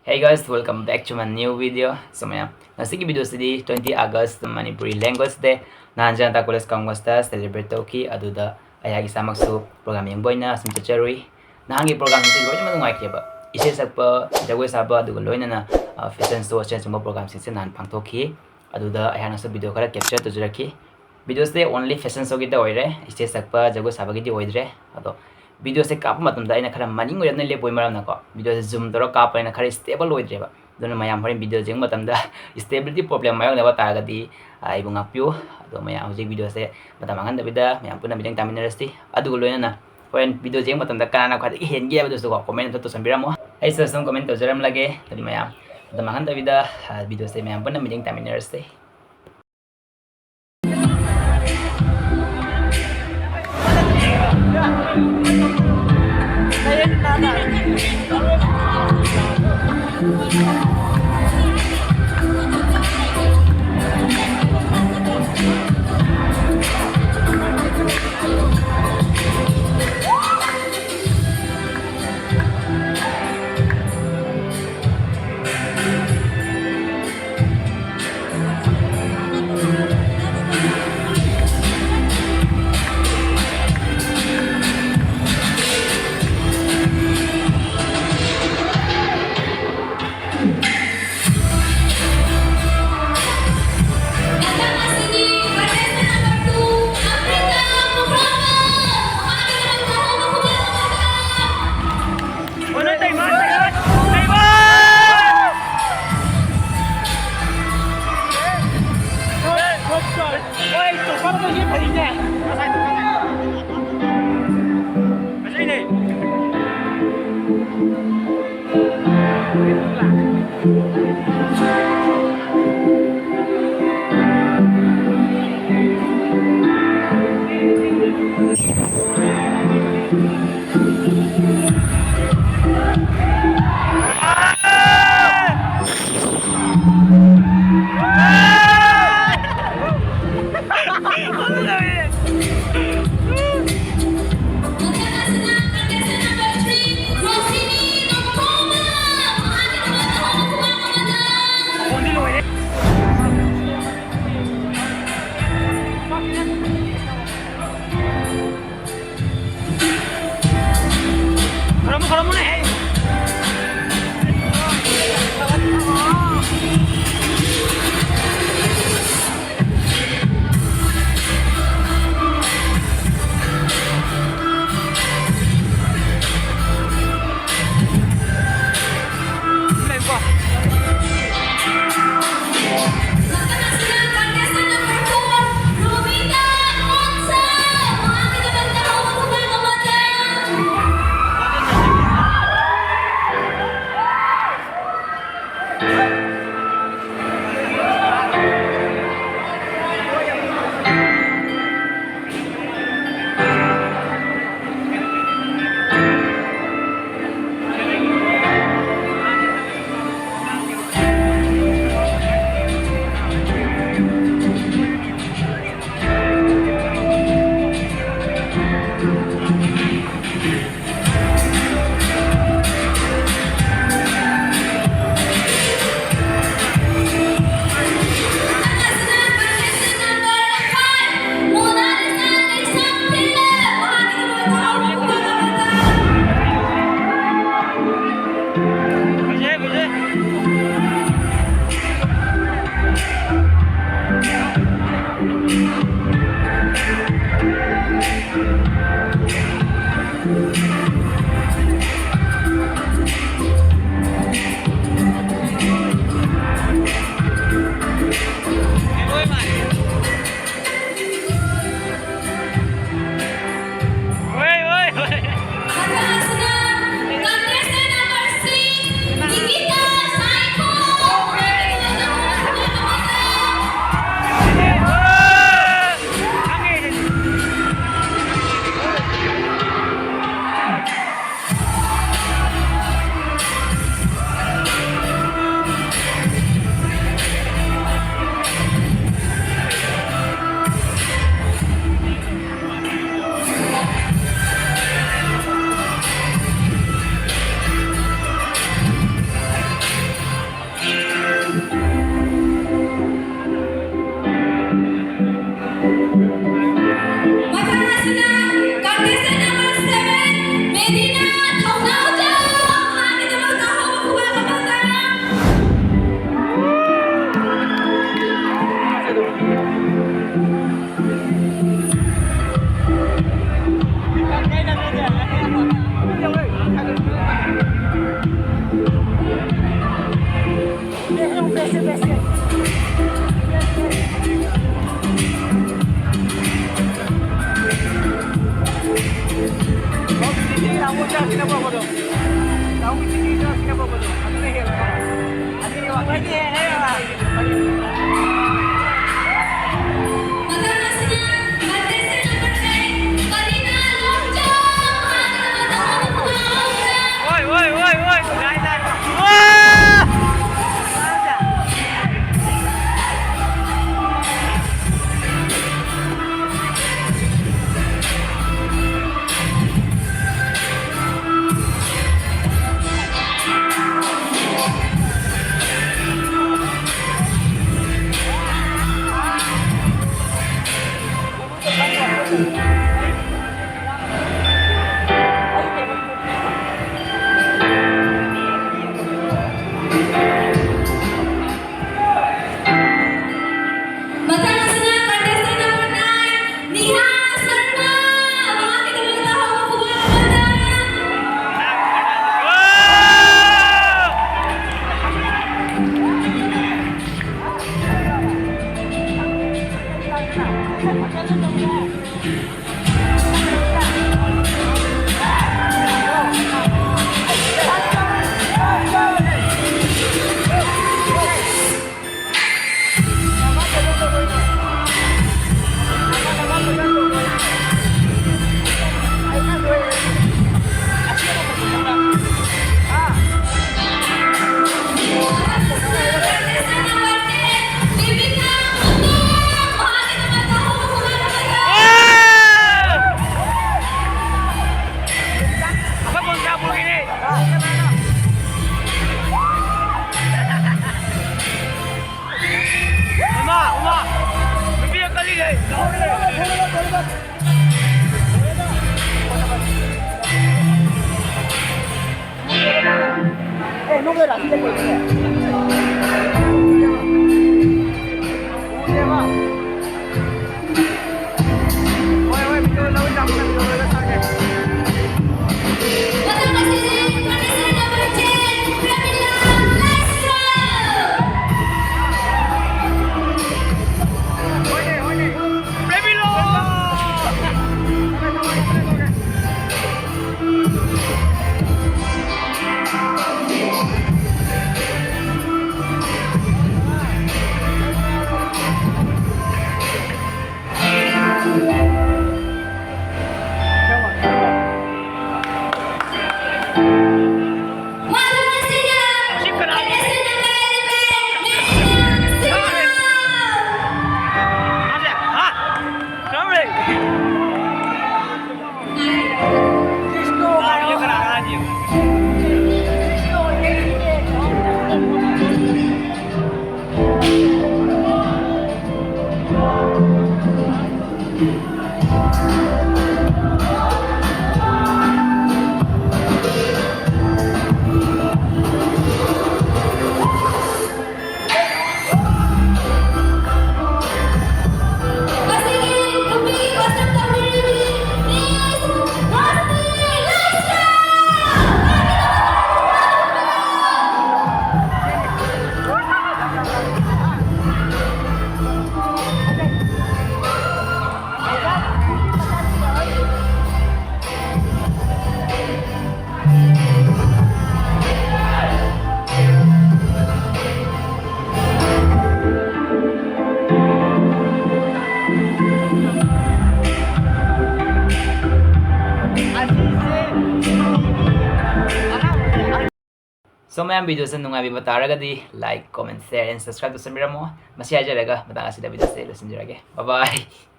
Hey guys, welcome back to my new video. So maya, ngasigi video sidi 20 August Manipuri Language Day nahan JANATA College Kangwasta celebrate toki aduda ayagi samaksu program yang boyna sim chacharui nahangi program sidi loina manungai keba ise sakpa jagoi saba aduga loina na fashion show chen chuma program sidi nahan pangtoki aduda ayana sa video kara capture tujuraki video se only fashion show gida oire ise sakpa jagoi saba gidi oidre ado video se kap matum da ina khara maning oirna le boy maram na ko video se zoom toro kap ina khara stable oidre ba dona mayam horin video jeng matam da stability problem mayo ne ba ta ga di ai bunga pyu do mayam hojik video se matam angan da bida mayam puna bidang taminarasti adu loina na horen video jeng matam da kana khada hen ge ba do ko comment to sambiramo ai sa sam comment to jaram lage tadi mayam matam angan da bida video se mayam puna bidang taminarasti So mayang video sa nung abi bataragadi like, comment, share and subscribe to sa miramo. Masaya jaraga matanga sila video sa lusin jarage. Bye bye.